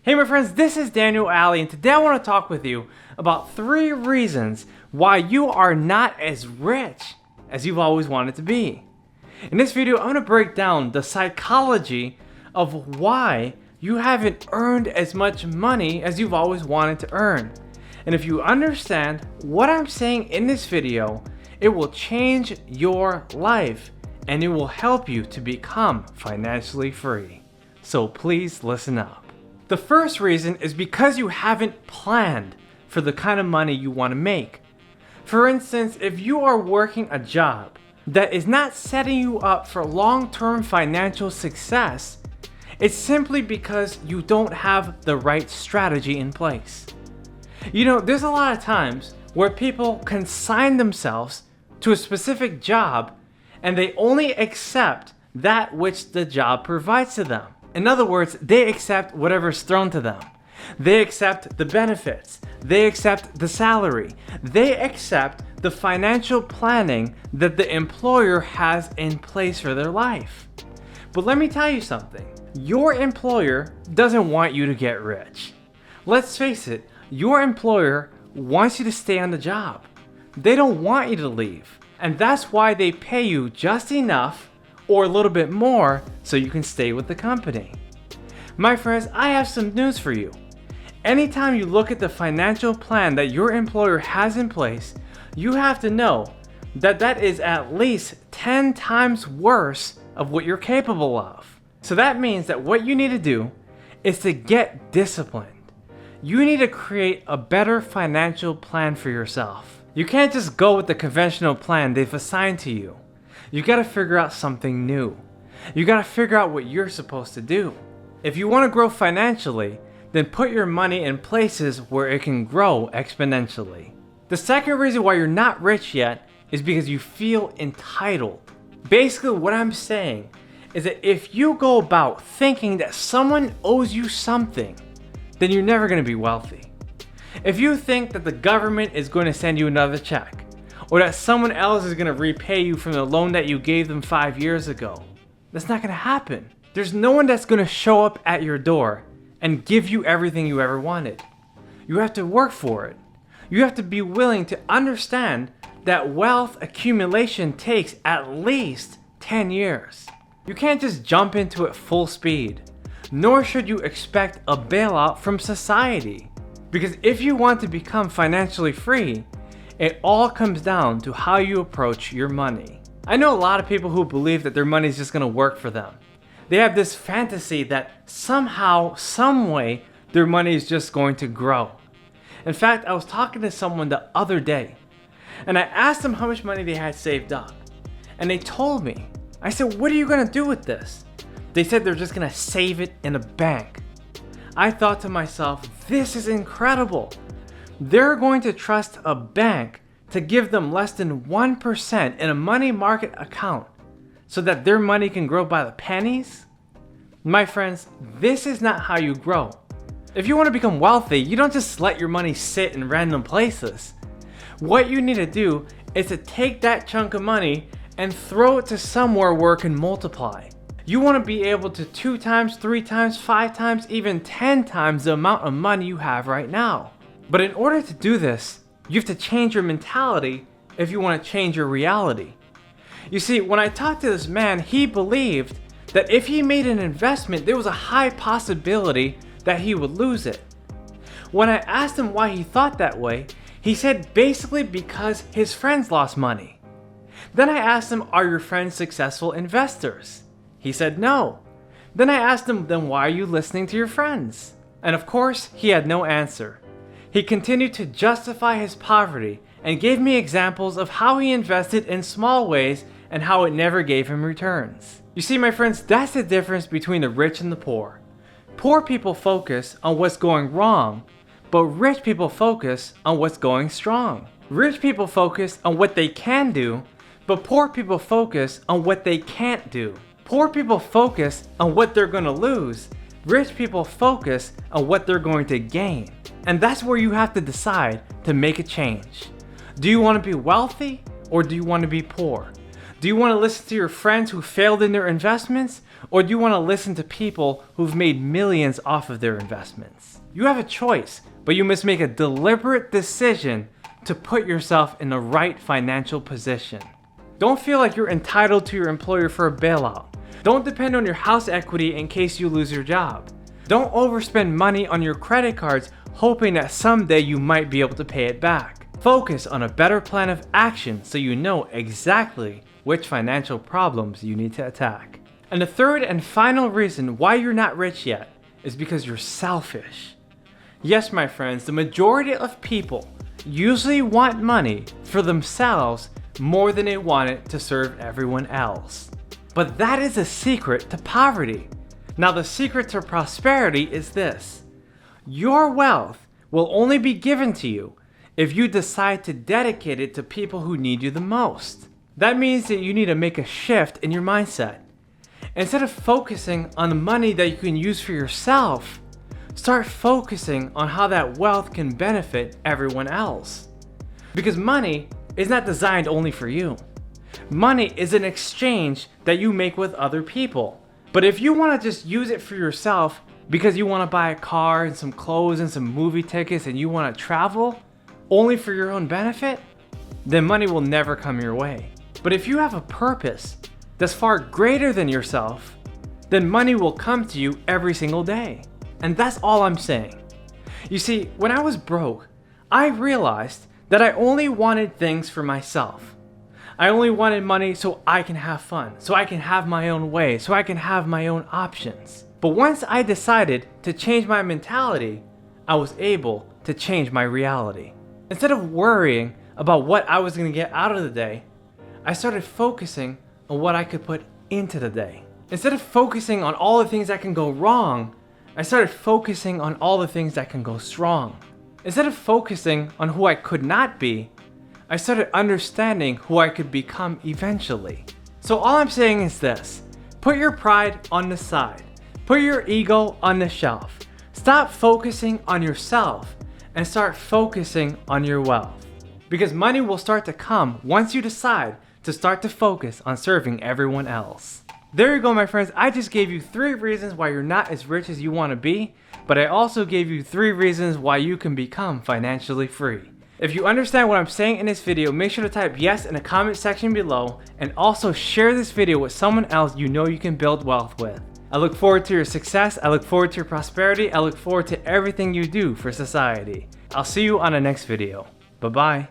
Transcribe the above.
Hey my friends, this is Daniel Alley, and today I want to talk with you about 3 reasons why you are not as rich as you've always wanted to be. In this video, I'm going to break down the psychology of why you haven't earned as much money as you've always wanted to earn. And if you understand what I'm saying in this video, it will change your life and it will help you to become financially free. So please listen up. The first reason is because you haven't planned for the kind of money you want to make. For instance, if you are working a job that is not setting you up for long-term financial success, it's simply because you don't have the right strategy in place. You know, there's a lot of times where people consign themselves to a specific job and they only accept that which the job provides to them. In other words, they accept whatever's thrown to them. They accept the benefits. They accept the salary. They accept the financial planning that the employer has in place for their life. But let me tell you something. Your employer doesn't want you to get rich. Let's face it, your employer wants you to stay on the job. They don't want you to leave. And that's why they pay you just enough or a little bit more so you can stay with the company. My friends, I have some news for you. Anytime you look at the financial plan that your employer has in place, you have to know that that is at least 10 times worse of what you're capable of. So that means that what you need to do is to get disciplined. You need to create a better financial plan for yourself. You can't just go with the conventional plan they've assigned to you. You gotta figure out something new. You gotta figure out what you're supposed to do. If you wanna grow financially, then put your money in places where it can grow exponentially. The second reason why you're not rich yet is because you feel entitled. Basically, what I'm saying is that if you go about thinking that someone owes you something, then you're never gonna be wealthy. If you think that the government is going to send you another check, or that someone else is going to repay you from the loan that you gave them 5 years ago, that's not going to happen. There's no one that's going to show up at your door and give you everything you ever wanted. You have to work for it. You have to be willing to understand that wealth accumulation takes at least 10 years. You can't just jump into it full speed, nor should you expect a bailout from society. Because if you want to become financially free, it all comes down to how you approach your money. I know a lot of people who believe that their money is just going to work for them. They have this fantasy that somehow, some way, their money is just going to grow. In fact, I was talking to someone the other day, and I asked them how much money they had saved up. And they told me. I said, what are you going to do with this? They said they're just going to save it in a bank. I thought to myself, this is incredible. They're going to trust a bank to give them less than 1% in a money market account so that their money can grow by the pennies? My friends, this is not how you grow. If you want to become wealthy, you don't just let your money sit in random places. What you need to do is to take that chunk of money and throw it to somewhere where it can multiply. You want to be able to 2 times, 3 times, 5 times, even 10 times the amount of money you have right now. But in order to do this, you have to change your mentality if you want to change your reality. You see, when I talked to this man, he believed that if he made an investment, there was a high possibility that he would lose it. When I asked him why he thought that way, he said basically because his friends lost money. Then I asked him, are your friends successful investors? He said no. Then I asked him, then why are you listening to your friends? And of course, he had no answer. He continued to justify his poverty and gave me examples of how he invested in small ways and how it never gave him returns. You see, my friends, that's the difference between the rich and the poor. Poor people focus on what's going wrong, but rich people focus on what's going strong. Rich people focus on what they can do, but poor people focus on what they can't do. Poor people focus on what they're going to lose. Rich people focus on what they're going to gain. And that's where you have to decide to make a change. Do you want to be wealthy or do you want to be poor? Do Do you want to listen to your friends who failed in their investments? Or do you want to listen to people who've made millions off of their investments? You have a choice, but you must make a deliberate decision to put yourself in the right financial position. Don't feel like you're entitled to your employer for a bailout. Don't depend on your house equity in case you lose your job. Don't overspend money on your credit cards hoping that someday you might be able to pay it back. Focus on a better plan of action so you know exactly which financial problems you need to attack. And the third and final reason why you're not rich yet is because you're selfish. Yes, my friends, the majority of people usually want money for themselves more than they want it to serve everyone else. But that is the secret to poverty. Now, the secret to prosperity is this: your wealth will only be given to you if you decide to dedicate it to people who need you the most. That means that you need to make a shift in your mindset. Instead of focusing on the money that you can use for yourself, start focusing on how that wealth can benefit everyone else. Because money is not designed only for you. Money is an exchange that you make with other people. But if you want to just use it for yourself because you want to buy a car and some clothes and some movie tickets and you want to travel only for your own benefit, then money will never come your way. But if you have a purpose that's far greater than yourself, then money will come to you every single day. And that's all I'm saying. You see, when I was broke, I realized that I only wanted things for myself. I only wanted money so I can have fun, so I can have my own way, so I can have my own options. But once I decided to change my mentality, I was able to change my reality. Instead of worrying about what I was going to get out of the day, I started focusing on what I could put into the day. Instead of focusing on all the things that can go wrong, I started focusing on all the things that can go strong. Instead of focusing on who I could not be, I started understanding who I could become eventually. So all I'm saying is this: put your pride on the side. Put your ego on the shelf. Stop focusing on yourself and start focusing on your wealth. Because money will start to come once you decide to start to focus on serving everyone else. There you go, my friends. I just gave you 3 reasons why you're not as rich as you want to be, but I also gave you 3 reasons why you can become financially free. If you understand what I'm saying in this video, make sure to type yes in the comment section below, and also share this video with someone else you know you can build wealth with. I look forward to your success. I look forward to your prosperity. I look forward to everything you do for society. I'll see you on the next video. Bye-bye.